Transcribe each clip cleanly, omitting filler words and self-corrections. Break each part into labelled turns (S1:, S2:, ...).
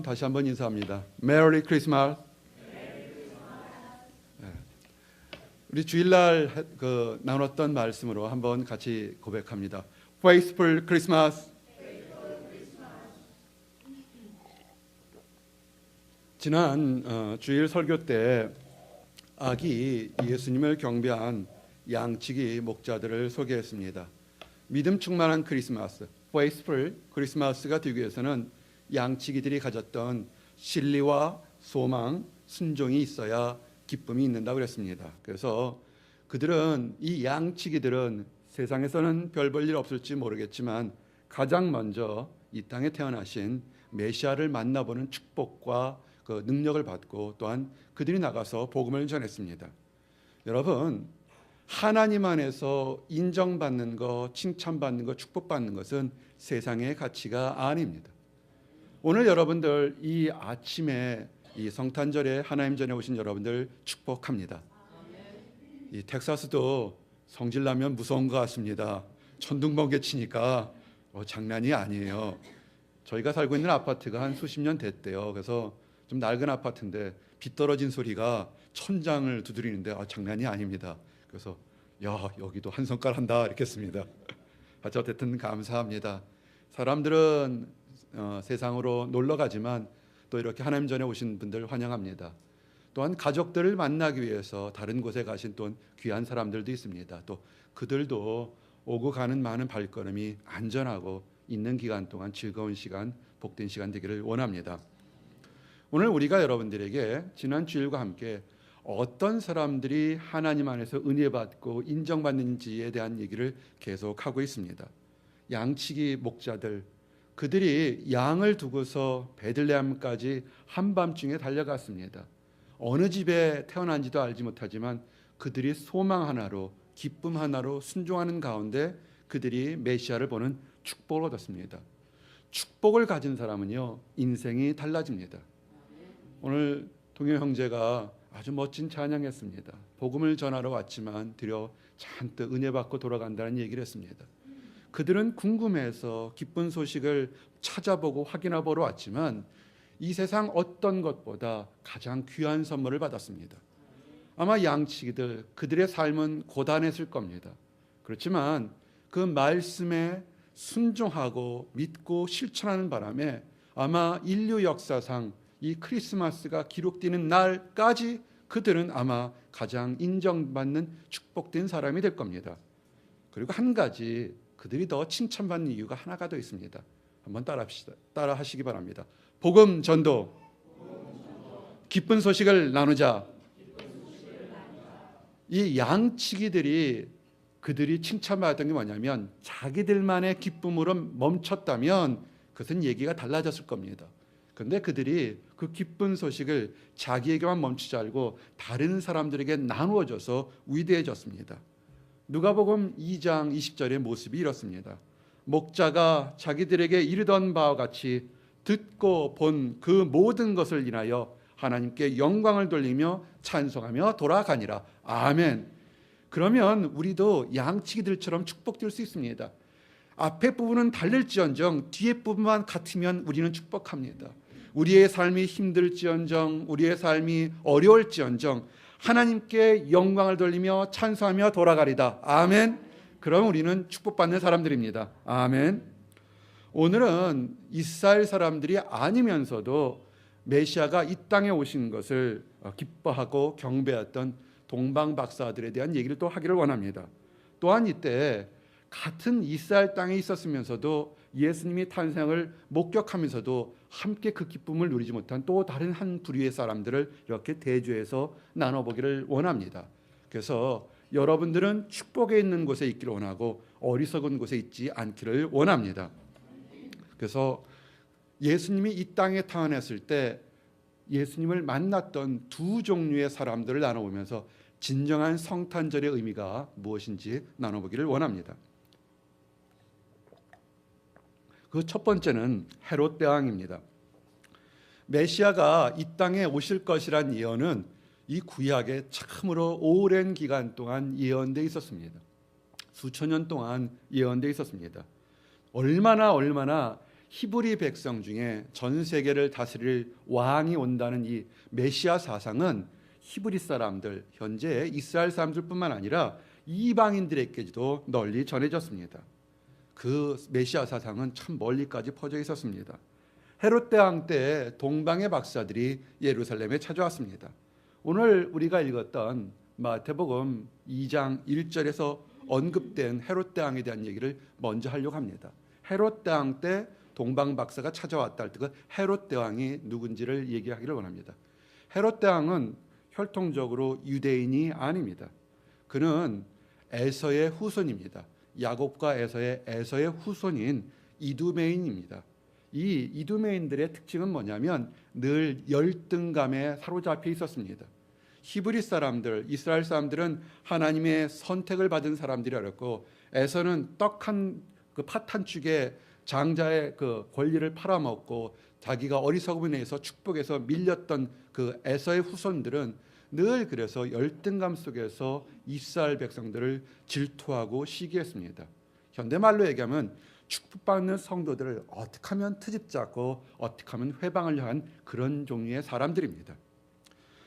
S1: 다시 한번 인사합니다. 메리 크리스마스. 우리 주일날 나눴던 말씀으로 한번 같이 고백합니다. Faithful Christmas. 지난 주일 설교 때 아기 예수님을 경배한 양치기 목자들을 소개했습니다. 믿음 충만한 크리스마스, Faithful Christmas가 되기 위해서는 양치기들이 가졌던 신리와 소망, 순종이 있어야 기쁨이 있는다고 그랬습니다. 그래서 이 양치기들은 세상에서는 별 볼 일 없을지 모르겠지만 가장 먼저 이 땅에 태어나신 메시아를 만나보는 축복과 그 능력을 받고 또한 그들이 나가서 복음을 전했습니다. 여러분, 하나님 안에서 인정받는 것, 칭찬받는 것, 축복받는 것은 세상의 가치가 아닙니다. 오늘 여러분들 이 아침에 이 성탄절에 하나님 전에 오신 여러분들 축복합니다. 이 텍사스도 성질나면 무서운 것 같습니다. 천둥번개 치니까 장난이 아니에요. 저희가 살고 있는 아파트가 한 수십 년 됐대요. 그래서 좀 낡은 아파트인데 비 떨어진 소리가 천장을 두드리는데 장난이 아닙니다. 그래서 여기도 한 성깔 한다 이렇게 했습니다. 어쨌든 감사합니다. 사람들은 세상으로 놀러 가지만 또 이렇게 하나님 전에 오신 분들 환영합니다. 또한 가족들을 만나기 위해서 다른 곳에 가신 또 귀한 사람들도 있습니다. 또 그들도 오고 가는 많은 발걸음이 안전하고 있는 기간 동안 즐거운 시간, 복된 시간 되기를 원합니다. 오늘 우리가 여러분들에게 지난 주일과 함께 어떤 사람들이 하나님 안에서 은혜 받고 인정받는지에 대한 얘기를 계속하고 있습니다. 양치기 목자들, 그들이 양을 두고서 베들레헴까지 한밤중에 달려갔습니다. 어느 집에 태어난지도 알지 못하지만 그들이 소망 하나로, 기쁨 하나로 순종하는 가운데 그들이 메시아를 보는 축복을 얻었습니다. 축복을 가진 사람은요, 인생이 달라집니다. 오늘 동요 형제가 아주 멋진 찬양했습니다. 복음을 전하러 왔지만 드려 잔뜩 은혜 받고 돌아간다는 얘기를 했습니다. 그들은 궁금해서 기쁜 소식을 찾아보고 확인하러 왔지만 이 세상 어떤 것보다 가장 귀한 선물을 받았습니다. 아마 양치기들, 그들의 삶은 고단했을 겁니다. 그렇지만 그 말씀에 순종하고 믿고 실천하는 바람에 아마 인류 역사상 이 크리스마스가 기록되는 날까지 그들은 아마 가장 인정받는 축복된 사람이 될 겁니다. 그리고 한 가지 그들이 더 칭찬받는 이유가 하나가 더 있습니다. 한번 따라 하시기 바랍니다. 복음 전도, 기쁜 소식을 나누자. 이 양치기들이 그들이 칭찬받았던 게 뭐냐면 자기들만의 기쁨으로 멈췄다면 그것은 얘기가 달라졌을 겁니다. 그런데 그들이 그 기쁜 소식을 자기에게만 멈추지 않고 다른 사람들에게 나누어져서 위대해졌습니다. 누가복음 2장 20절의 모습이 이렇습니다. 목자가 자기들에게 이르던 바와 같이 듣고 본 그 모든 것을 인하여 하나님께 영광을 돌리며 찬송하며 돌아가니라. 아멘. 그러면 우리도 양치기들처럼 축복될 수 있습니다. 앞에 부분은 달릴지언정 뒤에 부분만 같으면 우리는 축복합니다. 우리의 삶이 힘들지언정, 우리의 삶이 어려울지언정 하나님께 영광을 돌리며 찬송하며 돌아가리다. 아멘. 그럼 우리는 축복받는 사람들입니다. 아멘. 오늘은 이스라엘 사람들이 아니면서도 메시아가 이 땅에 오신 것을 기뻐하고 경배했던 동방 박사들에 대한 얘기를 또 하기를 원합니다. 또한 이때 같은 이스라엘 땅에 있었으면서도 예수님이 탄생을 목격하면서도 함께 그 기쁨을 누리지 못한 또 다른 한 부류의 사람들을 이렇게 대조해서 나눠보기를 원합니다. 그래서 여러분들은 축복에 있는 곳에 있기를 원하고 어리석은 곳에 있지 않기를 원합니다. 그래서 예수님이 이 땅에 태어났을 때 예수님을 만났던 두 종류의 사람들을 나눠보면서 진정한 성탄절의 의미가 무엇인지 나눠보기를 원합니다. 그 첫 번째는 헤롯 대왕입니다. 메시아가 이 땅에 오실 것이란 예언은 이 구약에 참으로 오랜 기간 동안 예언되어 있었습니다. 수천 년 동안 예언되어 있었습니다. 얼마나 히브리 백성 중에 전 세계를 다스릴 왕이 온다는 이 메시아 사상은 히브리 사람들, 현재 이스라엘 사람들뿐만 아니라 이방인들에게도 널리 전해졌습니다. 그 메시아 사상은 참 멀리까지 퍼져 있었습니다. 헤롯 대왕 때 동방의 박사들이 예루살렘에 찾아왔습니다. 오늘 우리가 읽었던 마태복음 2장 1절에서 언급된 헤롯 대왕에 대한 얘기를 먼저 하려고 합니다. 헤롯 대왕 때 동방 박사가 찾아왔다 할 때 그 헤롯 대왕이 누군지를 얘기하기를 원합니다. 헤롯 대왕은 혈통적으로 유대인이 아닙니다. 그는 에서의 후손입니다. 야곱과 에서의 후손인 이두메인입니다. 이 이두메인들의 특징은 뭐냐면 늘 열등감에 사로잡혀 있었습니다. 히브리 사람들, 이스라엘 사람들은 하나님의 선택을 받은 사람들이었고, 에서는 떡한 그 팥 한 축에 장자의 그 권리를 팔아먹고 자기가 어리석음에 의해서 축복에서 밀렸던 그 에서의 후손들은 늘 그래서 열등감 속에서 이스라엘 백성들을 질투하고 시기했습니다. 현대말로 얘기하면 축복받는 성도들을 어떻게 하면 트집 잡고 어떻게 하면 회방을 향한 그런 종류의 사람들입니다.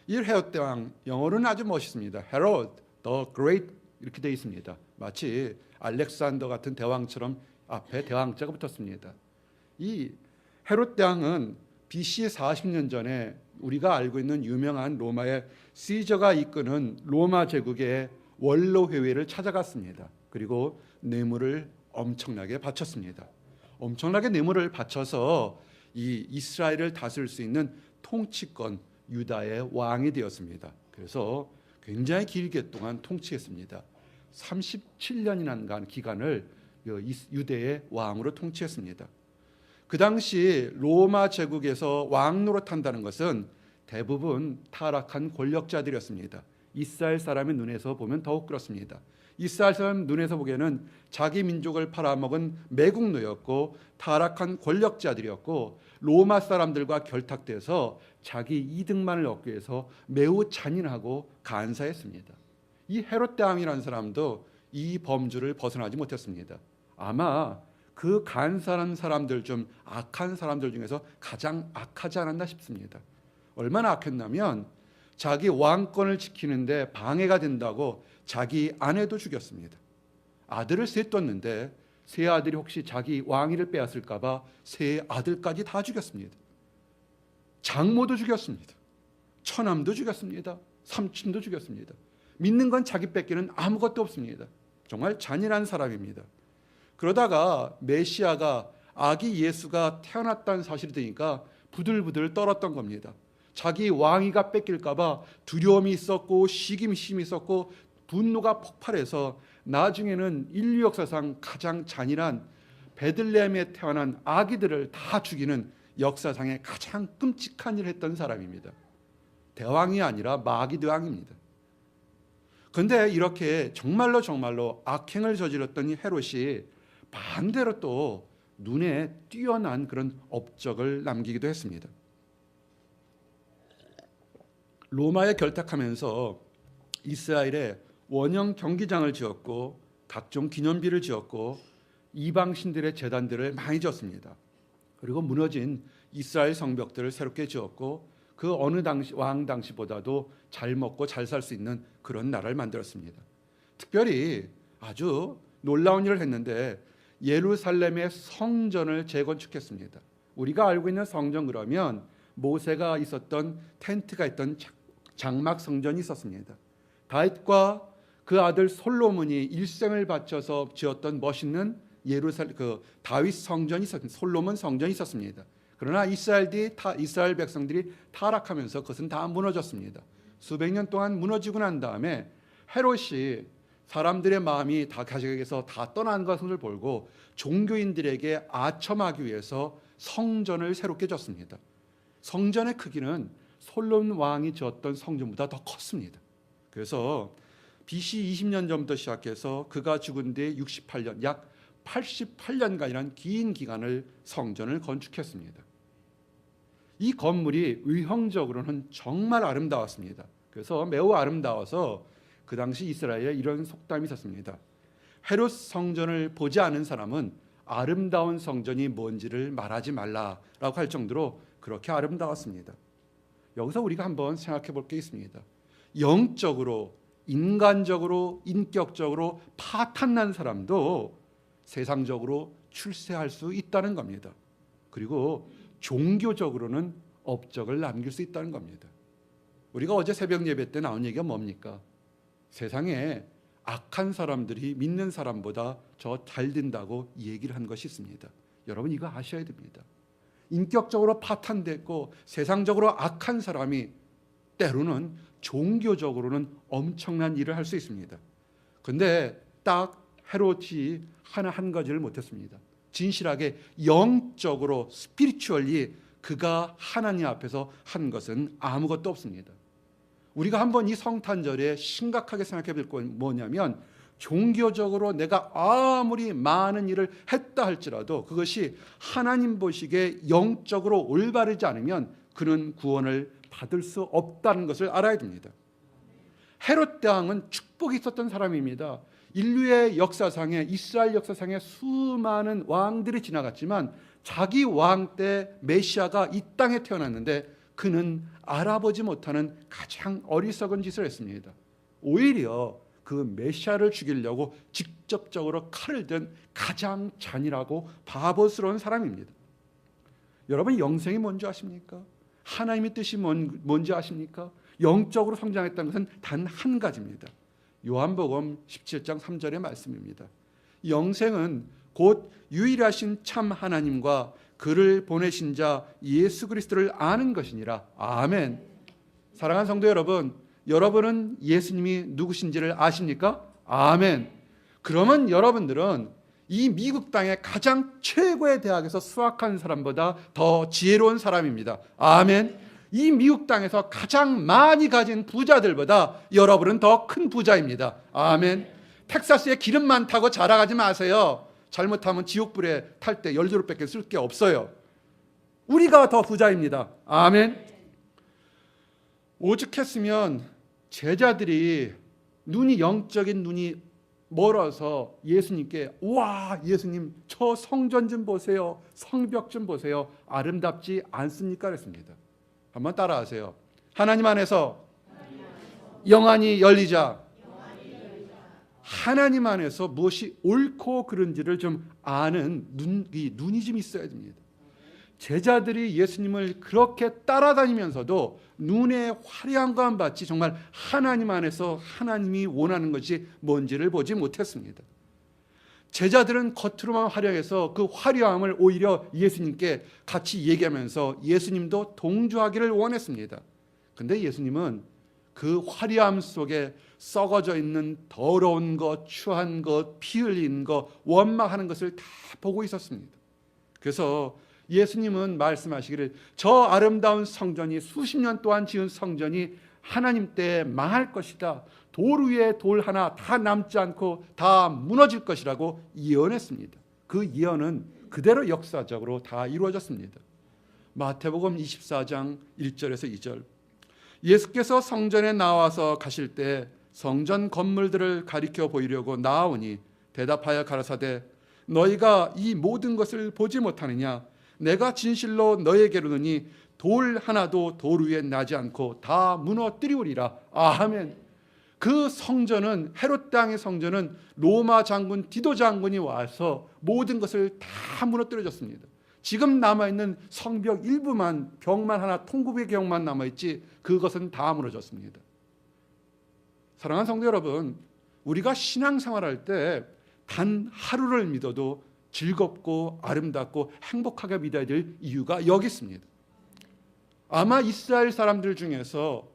S1: 이 헤롯 대왕, 영어로는 아주 멋있습니다. Herod the Great 이렇게 되어 있습니다. 마치 알렉산더 같은 대왕처럼 앞에 대왕자가 붙었습니다. 이 헤롯 대왕은 BC 40년 전에 우리가 알고 있는 유명한 로마의 시저가 이끄는 로마 제국의 원로 회의를 찾아갔습니다. 그리고 뇌물을 엄청나게 바쳤습니다. 엄청나게 뇌물을 바쳐서 이 이스라엘을 다스릴 수 있는 통치권 유다의 왕이 되었습니다. 그래서 굉장히 길게 동안 통치했습니다. 37년이나 기간을 유대의 왕으로 통치했습니다. 그 당시 로마 제국에서 왕 노릇한다는 것은 대부분 타락한 권력자들이었습니다. 이스라엘 사람의 눈에서 보면 더욱 그렇습니다. 이스라엘 사람 눈에서 보기에는 자기 민족을 팔아먹은 매국노였고 타락한 권력자들이었고, 로마 사람들과 결탁돼서 자기 이득만을 얻기 위해서 매우 잔인하고 간사했습니다. 이 헤롯 대왕이라는 사람도 이 범주를 벗어나지 못했습니다. 아마 그 간사한 사람들 중 악한 사람들 중에서 가장 악하지 않았나 싶습니다. 얼마나 악했냐면 자기 왕권을 지키는데 방해가 된다고 자기 아내도 죽였습니다. 아들을 셋 뒀는데 세 아들이 혹시 자기 왕위를 빼앗을까 봐 세 아들까지 다 죽였습니다. 장모도 죽였습니다. 처남도 죽였습니다. 삼촌도 죽였습니다. 믿는 건 자기 뺏기는 아무것도 없습니다. 정말 잔인한 사람입니다. 그러다가 메시아가 아기 예수가 태어났다는 사실이 되니까 부들부들 떨었던 겁니다. 자기 왕위가 뺏길까 봐 두려움이 있었고 시기심이 있었고 분노가 폭발해서 나중에는 인류 역사상 가장 잔인한 베들레헴에 태어난 아기들을 다 죽이는 역사상의 가장 끔찍한 일을 했던 사람입니다. 대왕이 아니라 마귀 대왕입니다. 그런데 이렇게 정말로 악행을 저질렀던 이 헤롯이 반대로 또 눈에 뛰어난 그런 업적을 남기기도 했습니다. 로마에 결탁하면서 이스라엘에 원형 경기장을 지었고 각종 기념비를 지었고 이방 신들의 제단들을 많이 지었습니다. 그리고 무너진 이스라엘 성벽들을 새롭게 지었고 그 어느 당시 왕 당시보다도 잘 먹고 잘 살 수 있는 그런 나라를 만들었습니다. 특별히 아주 놀라운 일을 했는데 예루살렘의 성전을 재건축했습니다. 우리가 알고 있는 성전 그러면 모세가 있었던 텐트가 있던 장막 성전이 있었습니다. 다윗과 그 아들 솔로몬이 일생을 바쳐서 지었던 멋있는 예루살렘 그 다윗 성전이 있었습니다. 솔로몬 성전이 있었습니다. 그러나 이스라엘 백성들이 타락하면서 그것은 다 무너졌습니다. 수백 년 동안 무너지고 난 다음에 헤롯이 사람들의 마음이 다 가족에게서 다 떠난 것을 보고 종교인들에게 아첨하기 위해서 성전을 새롭게 졌습니다. 성전의 크기는 솔로몬 왕이 지었던 성전보다 더 컸습니다. 그래서 BC 20년 전부터 시작해서 그가 죽은 뒤 68년, 약 88년간이라는 긴 기간을 성전을 건축했습니다. 이 건물이 의형적으로는 정말 아름다웠습니다. 그래서 매우 아름다워서 그 당시 이스라엘에 이런 속담이 있었습니다. 헤롯 성전을 보지 않은 사람은 아름다운 성전이 뭔지를 말하지 말라라고 할 정도로 그렇게 아름다웠습니다. 여기서 우리가 한번 생각해 볼 게 있습니다. 영적으로, 인간적으로, 인격적으로 파탄난 사람도 세상적으로 출세할 수 있다는 겁니다. 그리고 종교적으로는 업적을 남길 수 있다는 겁니다. 우리가 어제 새벽 예배 때 나온 얘기가 뭡니까? 세상에 악한 사람들이 믿는 사람보다 더 잘 된다고 얘기를 한 것이 있습니다. 여러분 이거 아셔야 됩니다. 인격적으로 파탄됐고 세상적으로 악한 사람이 때로는 종교적으로는 엄청난 일을 할 수 있습니다. 그런데 딱 헤롯이 하나 한 가지를 못했습니다. 진실하게 영적으로 스피리추얼리 그가 하나님 앞에서 한 것은 아무것도 없습니다. 우리가 한번 이 성탄절에 심각하게 생각해 볼 건 뭐냐면 종교적으로 내가 아무리 많은 일을 했다 할지라도 그것이 하나님 보시기에 영적으로 올바르지 않으면 그는 구원을 받을 수 없다는 것을 알아야 됩니다. 헤롯 대왕은 축복이 있었던 사람입니다. 인류의 역사상에 이스라엘 역사상에 수많은 왕들이 지나갔지만 자기 왕 때 메시아가 이 땅에 태어났는데 그는 알아보지 못하는 가장 어리석은 짓을 했습니다. 오히려 그 메시아를 죽이려고 직접적으로 칼을 든 가장 잔인하고 바보스러운 사람입니다. 여러분 영생이 뭔지 아십니까? 하나님의 뜻이 뭔지 아십니까? 영적으로 성장했다는 것은 단 한 가지입니다. 요한복음 17장 3절의 말씀입니다. 영생은 곧 유일하신 참 하나님과 그를 보내신 자 예수 그리스도를 아는 것이니라. 아멘. 사랑하는 성도 여러분, 여러분은 예수님이 누구신지를 아십니까? 아멘. 그러면 여러분들은 이 미국 땅의 가장 최고의 대학에서 수학한 사람보다 더 지혜로운 사람입니다. 아멘. 이 미국 땅에서 가장 많이 가진 부자들보다 여러분은 더 큰 부자입니다. 아멘. 텍사스에 기름 많다고 자랑하지 마세요. 잘못하면 지옥불에 탈 때 연료밖에 쓸 게 없어요. 우리가 더 부자입니다. 아멘. 오죽했으면 제자들이 영적인 눈이 멀어서 예수님께 와 예수님 저 성전 좀 보세요. 성벽 좀 보세요. 아름답지 않습니까? 그랬습니다. 한번 따라하세요. 하나님 안에서 영안이 열리자. 하나님 안에서 무엇이 옳고 그른지를 좀 아는 눈이 좀 있어야 됩니다. 제자들이 예수님을 그렇게 따라다니면서도 눈의 화려함과 같이 정말 하나님 안에서 하나님이 원하는 것이 뭔지를 보지 못했습니다. 제자들은 겉으로만 화려해서 그 화려함을 오히려 예수님께 같이 얘기하면서 예수님도 동조하기를 원했습니다. 그런데 예수님은 그 화려함 속에 썩어져 있는 더러운 것, 추한 것, 피 흘린 것, 원망하는 것을 다 보고 있었습니다. 그래서 예수님은 말씀하시기를 저 아름다운 성전이 수십 년 동안 지은 성전이 하나님 때에 망할 것이다. 돌 위에 돌 하나 다 남지 않고 다 무너질 것이라고 예언했습니다. 그 예언은 그대로 역사적으로 다 이루어졌습니다. 마태복음 24장 1절에서 2절. 예수께서 성전에 나와서 가실 때 성전 건물들을 가리켜 보이려고 나아오니 대답하여 가라사대 너희가 이 모든 것을 보지 못하느냐? 내가 진실로 너희에게 이르노니 돌 하나도 돌 위에 나지 않고 다 무너뜨리우리라. 아멘. 그 성전은 헤롯 땅의 성전은 로마 장군 디도 장군이 와서 모든 것을 다 무너뜨려졌습니다. 지금 남아있는 성벽 일부만 벽만 하나 통굽의 벽만 남아있지 그것은 다 무너졌습니다. 사랑하는 성도 여러분, 우리가 신앙생활할 때 단 하루를 믿어도 즐겁고 아름답고 행복하게 믿어야 될 이유가 여기 있습니다. 아마 이스라엘 사람들 중에서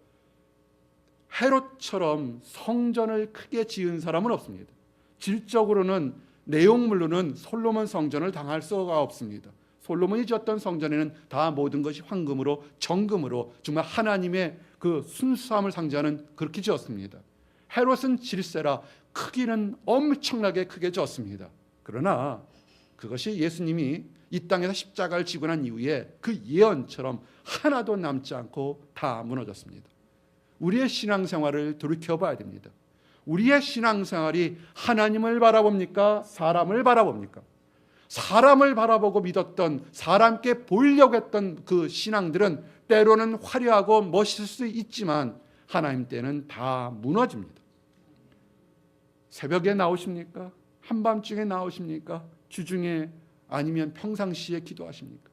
S1: 헤롯처럼 성전을 크게 지은 사람은 없습니다. 질적으로는 내용물로는 솔로몬 성전을 당할 수가 없습니다. 솔로몬이 지었던 성전에는 다 모든 것이 황금으로 정금으로 정말 하나님의 그 순수함을 상징하는 그렇게 지었습니다. 헤롯은 질세라 크기는 엄청나게 크게 지었습니다. 그러나 그것이 예수님이 이 땅에서 십자가를 지고 난 이후에 그 예언처럼 하나도 남지 않고 다 무너졌습니다. 우리의 신앙생활을 돌이켜봐야 됩니다. 우리의 신앙생활이 하나님을 바라봅니까? 사람을 바라봅니까? 사람을 바라보고 믿었던, 사람께 보이려고 했던 그 신앙들은 때로는 화려하고 멋있을 수 있지만 하나님 때는 다 무너집니다. 새벽에 나오십니까? 한밤중에 나오십니까? 주중에 아니면 평상시에 기도하십니까?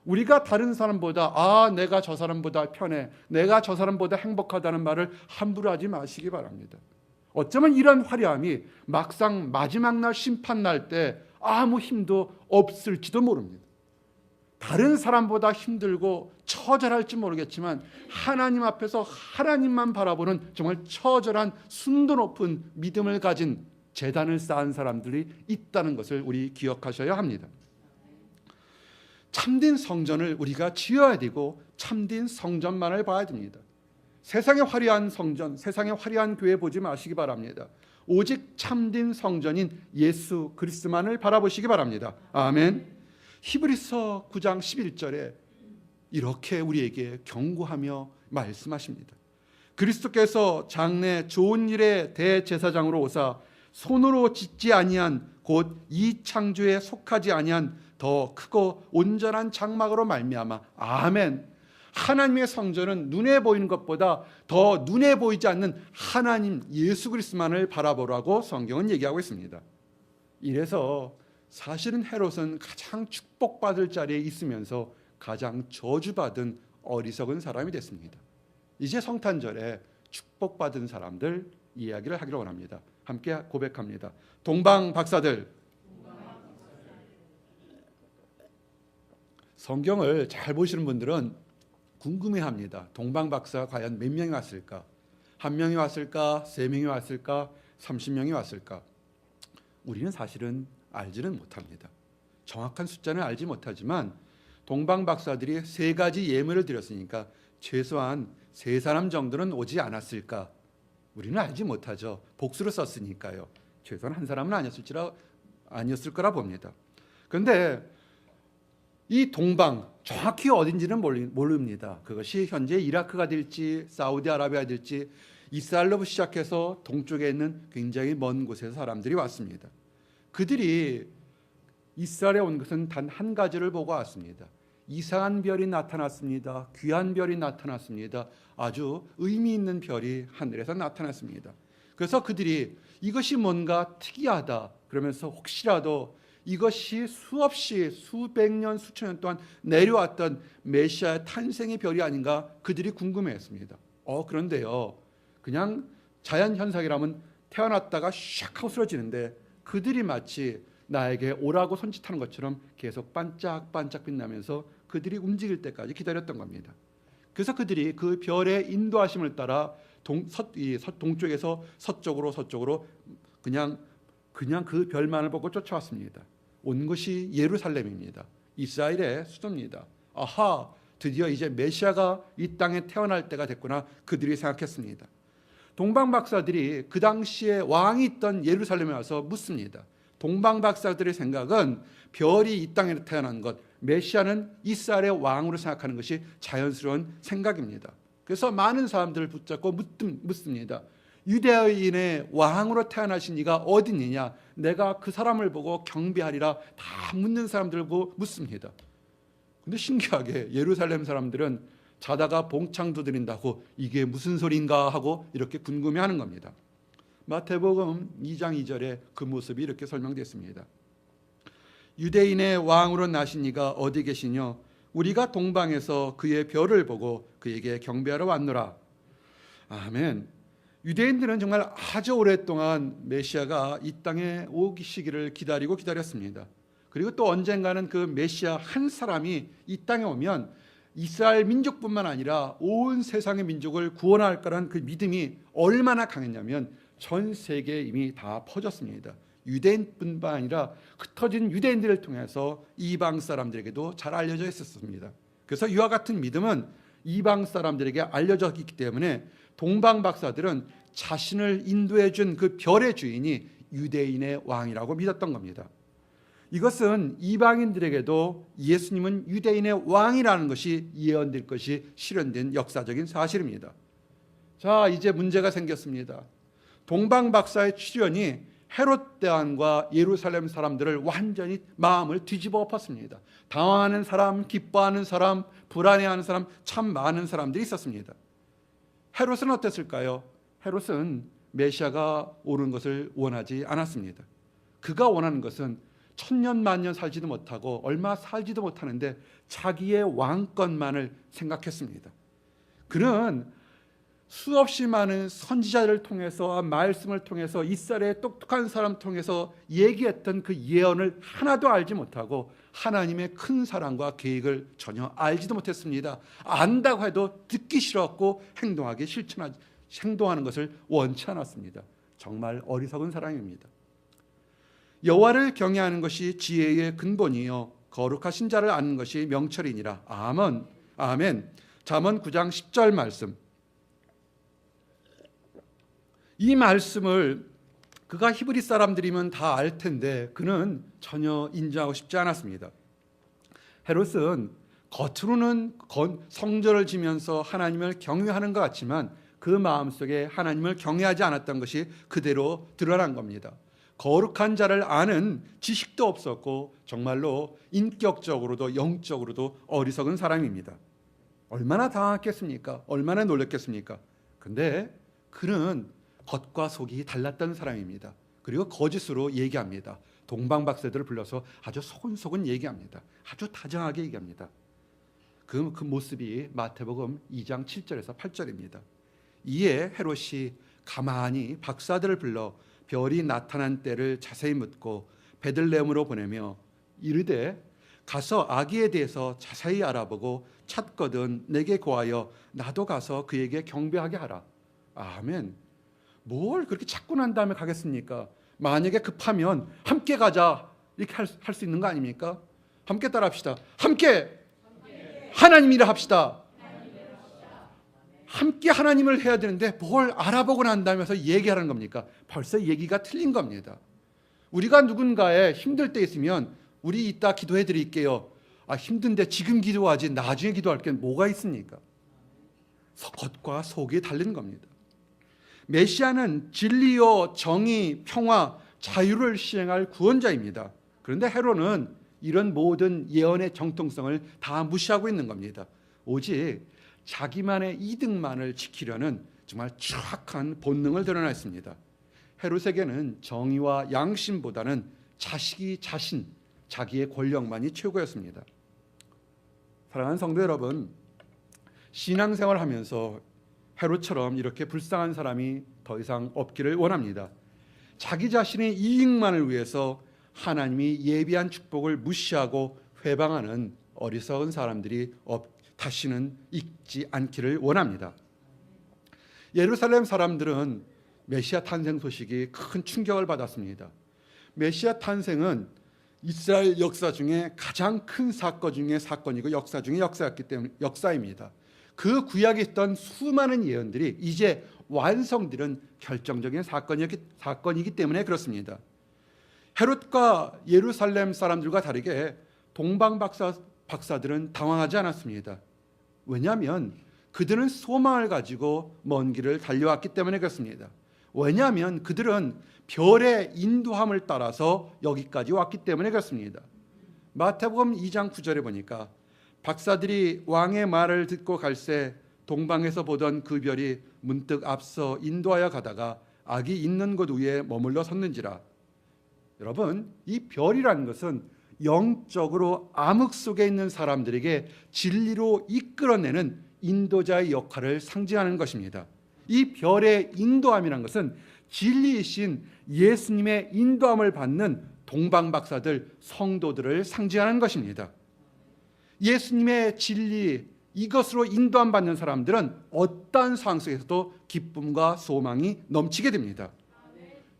S1: 우리가 다른 사람보다 내가 저 사람보다 편해, 내가 저 사람보다 행복하다는 말을 함부로 하지 마시기 바랍니다. 어쩌면 이런 화려함이 막상 마지막 날 심판 날 때 아무 힘도 없을지도 모릅니다. 다른 사람보다 힘들고 처절할지 모르겠지만 하나님 앞에서 하나님만 바라보는 정말 처절한 순도 높은 믿음을 가진 제단을 쌓은 사람들이 있다는 것을 우리 기억하셔야 합니다. 참된 성전을 우리가 지어야 되고 참된 성전만을 봐야 됩니다. 세상의 화려한 성전, 세상의 화려한 교회 보지 마시기 바랍니다. 오직 참된 성전인 예수 그리스도만을 바라보시기 바랍니다. 아멘. 히브리서 9장 11절에 이렇게 우리에게 경고하며 말씀하십니다. 그리스도께서 장래 좋은 일의 대제사장으로 오사 손으로 짓지 아니한 곧 이 창조에 속하지 아니한 더 크고 온전한 장막으로 말미암아. 아멘. 하나님의 성전은 눈에 보이는 것보다 더 눈에 보이지 않는 하나님 예수 그리스도만을 바라보라고 성경은 얘기하고 있습니다. 이래서 사실은 헤롯은 가장 축복받을 자리에 있으면서 가장 저주받은 어리석은 사람이 됐습니다. 이제 성탄절에 축복받은 사람들 이야기를 하기를 원합니다. 함께 고백합니다. 동방 박사들, 성경을 잘 보시는 분들은 궁금해합니다. 동방 박사가 과연 몇 명이 왔을까? 1명이 왔을까? 3명이 왔을까? 30명이 왔을까? 우리는 사실은 알지는 못합니다. 정확한 숫자는 알지 못하지만 동방 박사들이 3가지 예물을 드렸으니까 최소한 3사람 정도는 오지 않았을까? 우리는 알지 못하죠. 복수로 썼으니까요. 최소한 한 사람은 아니었을 거라 봅니다. 그런데 이 동방 정확히 어딘지는 모릅니다. 그것이 현재 이라크가 될지 사우디아라비아 될지 이스라엘로 시작해서 동쪽에 있는 굉장히 먼 곳에서 사람들이 왔습니다. 그들이 이스라엘에 온 것은 단 한 가지를 보고 왔습니다. 이상한 별이 나타났습니다. 귀한 별이 나타났습니다. 아주 의미 있는 별이 하늘에서 나타났습니다. 그래서 그들이 이것이 뭔가 특이하다 그러면서 혹시라도 이것이 수없이 수백 년 수천 년 동안 내려왔던 메시아의 탄생의 별이 아닌가 그들이 궁금해했습니다. 그런데요, 그냥 자연 현상이라면 태어났다가 샥 하고 쓰러지는데 그들이 마치 나에게 오라고 손짓하는 것처럼 계속 반짝반짝 빛나면서 그들이 움직일 때까지 기다렸던 겁니다. 그래서 그들이 그 별의 인도하심을 따라 동쪽에서 서쪽으로 그냥 그 별만을 보고 쫓아왔습니다. 온 것이 예루살렘입니다. 이스라엘의 수도입니다. 드디어 이제 메시아가 이 땅에 태어날 때가 됐구나 그들이 생각했습니다. 동방 박사들이 그 당시에 왕이 있던 예루살렘에 와서 묻습니다. 동방 박사들의 생각은 별이 이 땅에 태어난 것, 메시아는 이스라엘의 왕으로 생각하는 것이 자연스러운 생각입니다. 그래서 많은 사람들을 붙잡고 묻습니다. 유대인의 왕으로 태어나신 이가 어디 있느냐? 내가 그 사람을 보고 경배하리라. 다 묻는 사람들을 보고 묻습니다. 근데 신기하게 예루살렘 사람들은 자다가 봉창 두드린다고 이게 무슨 소리인가 하고 이렇게 궁금해하는 겁니다. 마태복음 2장 2절에 그 모습이 이렇게 설명됐습니다. 유대인의 왕으로 나신 이가 어디 계시뇨? 우리가 동방에서 그의 별을 보고 그에게 경배하러 왔노라. 아멘. 유대인들은 정말 아주 오랫동안 메시아가 이 땅에 오시기를 기다렸습니다. 그리고 또 언젠가는 그 메시아 한 사람이 이 땅에 오면 이스라엘 민족뿐만 아니라 온 세상의 민족을 구원할 거라는 그 믿음이 얼마나 강했냐면 전 세계에 이미 다 퍼졌습니다. 유대인뿐만 아니라 흩어진 유대인들을 통해서 이방 사람들에게도 잘 알려져 있었습니다. 그래서 이와 같은 믿음은 이방 사람들에게 알려져 있기 때문에 동방 박사들은 자신을 인도해 준 그 별의 주인이 유대인의 왕이라고 믿었던 겁니다. 이것은 이방인들에게도 예수님은 유대인의 왕이라는 것이 예언될 것이 실현된 역사적인 사실입니다. 자, 이제 문제가 생겼습니다. 동방 박사의 출현이 헤롯 대왕과 예루살렘 사람들을 완전히 마음을 뒤집어 엎었습니다. 당황하는 사람, 기뻐하는 사람, 불안해하는 사람, 참 많은 사람들이 있었습니다. 헤롯은 어땠을까요? 헤롯은 메시아가 오는 것을 원하지 않았습니다. 그가 원하는 것은 천년 만년 살지도 못하고 얼마 살지도 못하는데 자기의 왕권만을 생각했습니다. 그는 수없이 많은 선지자를 통해서, 말씀을 통해서, 이스라엘의 똑똑한 사람 통해서 얘기했던 그 예언을 하나도 알지 못하고 하나님의 큰 사랑과 계획을 전혀 알지도 못했습니다. 안다고 해도 듣기 싫었고 행동하는 것을 원치 않았습니다. 정말 어리석은 사람입니다. 여호와를 경외하는 것이 지혜의 근본이요 거룩하신 자를 아는 것이 명철이니라. 아멘. 잠언 9장 10절 말씀. 이 말씀을 그가 히브리 사람들이면 다 알 텐데 그는 전혀 인정하고 싶지 않았습니다. 헤롯은 겉으로는 성전을 지면서 하나님을 경외하는 것 같지만 그 마음속에 하나님을 경외하지 않았던 것이 그대로 드러난 겁니다. 거룩한 자를 아는 지식도 없었고 정말로 인격적으로도 영적으로도 어리석은 사람입니다. 얼마나 당황했겠습니까? 얼마나 놀랐겠습니까? 근데 그는 겉과 속이 달랐던 사람입니다. 그리고 거짓으로 얘기합니다. 동방박사들을 불러서 아주 소근소근 얘기합니다. 아주 다정하게 얘기합니다. 그 모습이 마태복음 2장 7절에서 8절입니다. 이에 헤롯이 가만히 박사들을 불러 별이 나타난 때를 자세히 묻고 베들레헴으로 보내며 이르되 가서 아기에 대해서 자세히 알아보고 찾거든 내게 고하여 나도 가서 그에게 경배하게 하라. 아멘. 뭘 그렇게 찾고 난 다음에 가겠습니까? 만약에 급하면 함께 가자 이렇게 할 수 있는 거 아닙니까? 함께 따라합시다. 함께 하나님이라 합시다. 함께 하나님을 해야 되는데 뭘 알아보고 난 다음에서 얘기하라는 겁니까? 벌써 얘기가 틀린 겁니다. 우리가 누군가에 힘들 때 있으면 우리 이따 기도해 드릴게요. 힘든데 지금 기도하지 나중에 기도할 게 뭐가 있습니까? 겉과 속이 다른 겁니다. 메시아는 진리요, 정의, 평화, 자유를 시행할 구원자입니다. 그런데 헤롯은 이런 모든 예언의 정통성을 다 무시하고 있는 겁니다. 오직 자기만의 이득만을 지키려는 정말 추악한 본능을 드러냈습니다. 헤롯에게는 정의와 양심보다는 자기의 권력만이 최고였습니다. 사랑하는 성도 여러분, 신앙생활을 하면서 헤롯처럼 이렇게 불쌍한 사람이 더 이상 없기를 원합니다. 자기 자신의 이익만을 위해서 하나님이 예비한 축복을 무시하고 회방하는 어리석은 사람들이 다시는 있지 않기를 원합니다. 예루살렘 사람들은 메시아 탄생 소식이 큰 충격을 받았습니다. 메시아 탄생은 이스라엘 역사 중에 가장 큰 사건 중에 사건이고 역사 중에 역사였기 때문에 역사입니다. 그 구약에 있던 수많은 예언들이 이제 완성되는 결정적인 사건이기 때문에 그렇습니다. 헤롯과 예루살렘 사람들과 다르게 동방 박사들은 당황하지 않았습니다. 왜냐하면 그들은 소망을 가지고 먼 길을 달려왔기 때문에 그렇습니다. 왜냐하면 그들은 별의 인도함을 따라서 여기까지 왔기 때문에 그렇습니다. 마태복음 2장 9절에 보니까 박사들이 왕의 말을 듣고 갈새 동방에서 보던 그 별이 문득 앞서 인도하여 가다가 아기 있는 곳 위에 머물러 섰는지라. 여러분, 이 별이라는 것은 영적으로 암흑 속에 있는 사람들에게 진리로 이끌어내는 인도자의 역할을 상징하는 것입니다. 이 별의 인도함이라는 것은 진리이신 예수님의 인도함을 받는 동방박사들, 성도들을 상징하는 것입니다. 예수님의 진리, 이것으로 인도함 받는 사람들은 어떠한 상황 속에서도 기쁨과 소망이 넘치게 됩니다.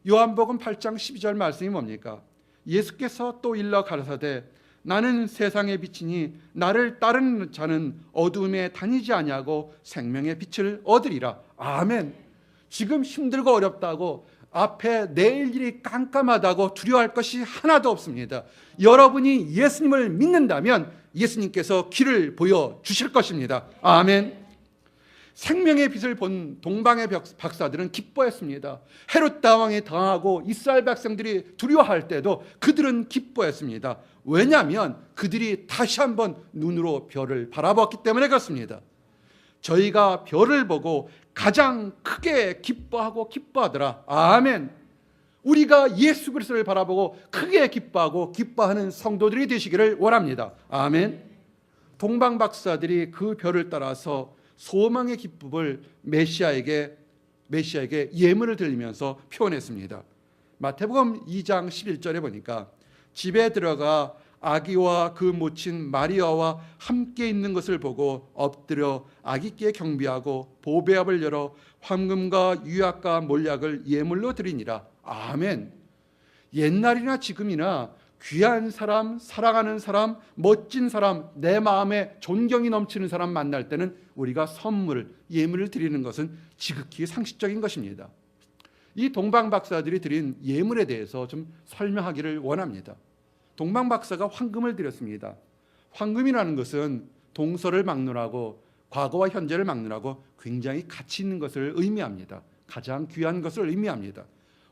S1: 요한복음 8장 12절 말씀이 뭡니까? 예수께서 또 일러 가라사대 나는 세상의 빛이니 나를 따르는 자는 어두움에 다니지 아니하고 생명의 빛을 얻으리라. 아멘. 지금 힘들고 어렵다고 앞에 내일 일이 깜깜하다고 두려워할 것이 하나도 없습니다. 여러분이 예수님을 믿는다면 예수님께서 길을 보여주실 것입니다. 아멘. 생명의 빛을 본 동방의 박사들은 기뻐했습니다. 헤롯 왕이 당하고 이스라엘 백성들이 두려워할 때도 그들은 기뻐했습니다. 왜냐하면 그들이 다시 한번 눈으로 별을 바라봤기 때문에 그렇습니다. 저희가 별을 보고 가장 크게 기뻐하더라. 아멘. 우리가 예수 그리스도를 바라보고 크게 기뻐하는 성도들이 되시기를 원합니다. 아멘. 동방 박사들이 그 별을 따라서 소망의 기쁨을 메시아에게 예물을 드리면서 표현했습니다. 마태복음 2장 11절에 보니까 집에 들어가 아기와 그 모친 마리아와 함께 있는 것을 보고 엎드려 아기께 경배하고 보배압을 열어 황금과 유약과 몰약을 예물로 드리니라. 아멘. 옛날이나 지금이나 귀한 사람, 사랑하는 사람, 멋진 사람, 내 마음에 존경이 넘치는 사람 만날 때는 우리가 예물을 드리는 것은 지극히 상식적인 것입니다. 이 동방 박사들이 드린 예물에 대해서 좀 설명하기를 원합니다. 동방 박사가 황금을 드렸습니다. 황금이라는 것은 동서를 막론하고 과거와 현재를 막론하고 굉장히 가치 있는 것을 의미합니다. 가장 귀한 것을 의미합니다.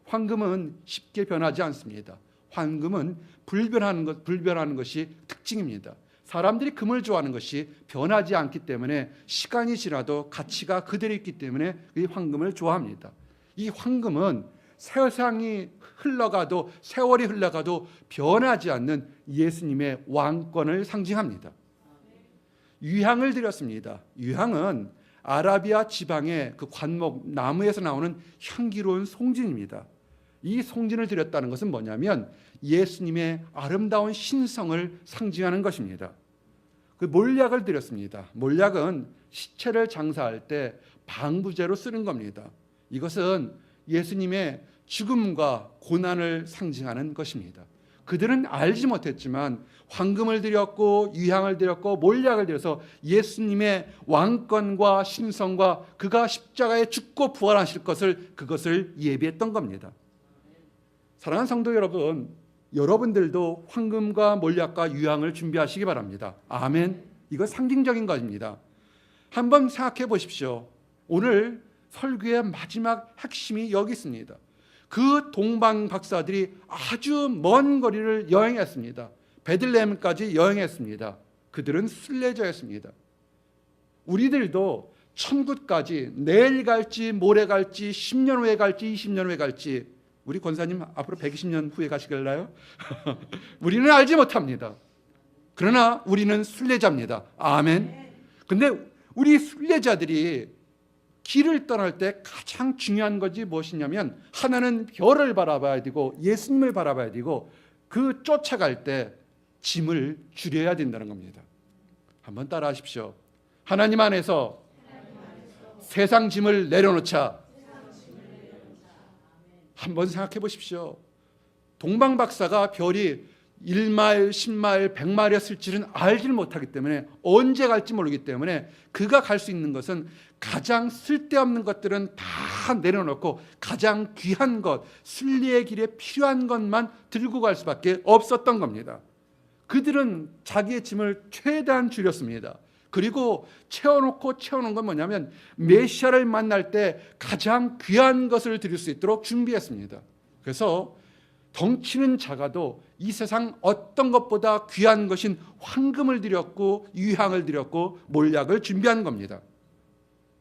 S1: 황금은 쉽게 변하지 않습니다. 황금은 불변하는 것이 특징입니다. 사람들이 금을 좋아하는 것이 변하지 않기 때문에 시간이 지나도 가치가 그대로 있기 때문에 이 황금을 좋아합니다. 이 황금은 세월이 흘러가도 변하지 않는 예수님의 왕권을 상징합니다. 유향을 드렸습니다. 유향은 아라비아 지방의 그 관목 나무에서 나오는 향기로운 송진입니다. 이 송진을 드렸다는 것은 뭐냐면 예수님의 아름다운 신성을 상징하는 것입니다. 그 몰약을 드렸습니다. 몰약은 시체를 장사할 때 방부제로 쓰는 겁니다. 이것은 예수님의 죽음과 고난을 상징하는 것입니다. 그들은 알지 못했지만 황금을 드렸고 유향을 드렸고 몰약을 드려서 예수님의 왕권과 신성과 그가 십자가에 죽고 부활하실 그것을 예비했던 겁니다. 사랑하는 성도 여러분, 여러분들도 황금과 몰약과 유향을 준비하시기 바랍니다. 아멘. 이거 상징적인 것입니다. 한번 생각해 보십시오. 오늘 설교의 마지막 핵심이 여기 있습니다. 그 동방 박사들이 아주 먼 거리를 여행했습니다. 베들레헴까지 여행했습니다. 그들은 순례자였습니다. 우리들도 천국까지 내일 갈지 모레 갈지 10년 후에 갈지 20년 후에 갈지, 우리 권사님 앞으로 120년 후에 가시길래요? 우리는 알지 못합니다. 그러나 우리는 순례자입니다. 아멘. 근데 우리 순례자들이 길을 떠날 때 가장 중요한 것이 무엇이냐면, 하나는 별을 바라봐야 되고 예수님을 바라봐야 되고, 그 쫓아갈 때 짐을 줄여야 된다는 겁니다. 한번 따라 하십시오. 하나님 안에서 세상 짐을 내려놓자. 한번 생각해 보십시오. 동방 박사가 별이 1마일, 10마일, 100마일이었을지는 알지 못하기 때문에, 언제 갈지 모르기 때문에 그가 갈 수 있는 것은 가장 쓸데없는 것들은 다 내려놓고 가장 귀한 것, 순례의 길에 필요한 것만 들고 갈 수밖에 없었던 겁니다. 그들은 자기의 짐을 최대한 줄였습니다. 그리고 채워놓은 건 뭐냐면 메시아를 만날 때 가장 귀한 것을 드릴 수 있도록 준비했습니다. 그래서 덩치는 작아도 이 세상 어떤 것보다 귀한 것인 황금을 드렸고 유향을 드렸고 몰약을 준비한 겁니다.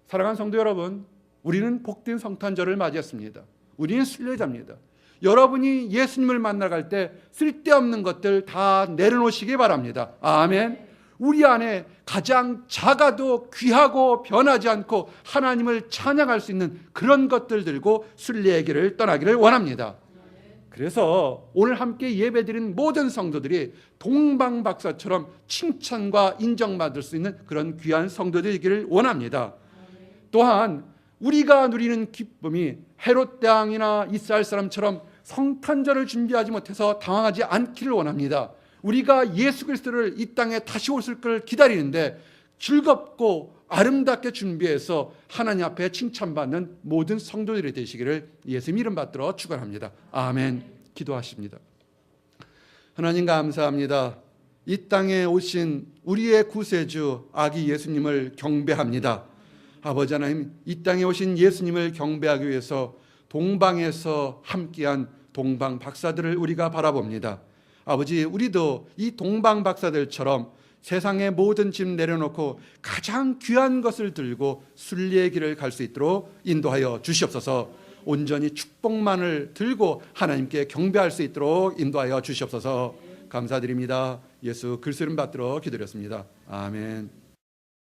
S1: 사랑하는 성도 여러분, 우리는 복된 성탄절을 맞이했습니다. 우리는 순례자입니다. 여러분이 예수님을 만나갈 때 쓸데없는 것들 다 내려놓으시기 바랍니다. 아멘. 우리 안에 가장 작아도 귀하고 변하지 않고 하나님을 찬양할 수 있는 그런 것들 들고 순례의 길을 떠나기를 원합니다. 그래서 오늘 함께 예배드린 모든 성도들이 동방 박사처럼 칭찬과 인정받을 수 있는 그런 귀한 성도들이기를 원합니다. 또한 우리가 누리는 기쁨이 헤롯 왕이나 이스라엘 사람처럼 성탄절을 준비하지 못해서 당황하지 않기를 원합니다. 우리가 예수 그리스도를 이 땅에 다시 오실 걸 기다리는데 즐겁고 아름답게 준비해서 하나님 앞에 칭찬받는 모든 성도들이 되시기를 예수님 이름 받들어 축원합니다. 아멘. 기도하십니다. 하나님 감사합니다. 이 땅에 오신 우리의 구세주 아기 예수님을 경배합니다. 아버지 하나님, 이 땅에 오신 예수님을 경배하기 위해서 동방에서 함께한 동방 박사들을 우리가 바라봅니다. 아버지, 우리도 이 동방 박사들처럼 세상의 모든 짐 내려놓고 가장 귀한 것을 들고 순리의 길을 갈 수 있도록 인도하여 주시옵소서. 온전히 축복만을 들고 하나님께 경배할 수 있도록 인도하여 주시옵소서. 감사드립니다. 예수 그리스도 이름 받들어 기도드렸습니다. 아멘.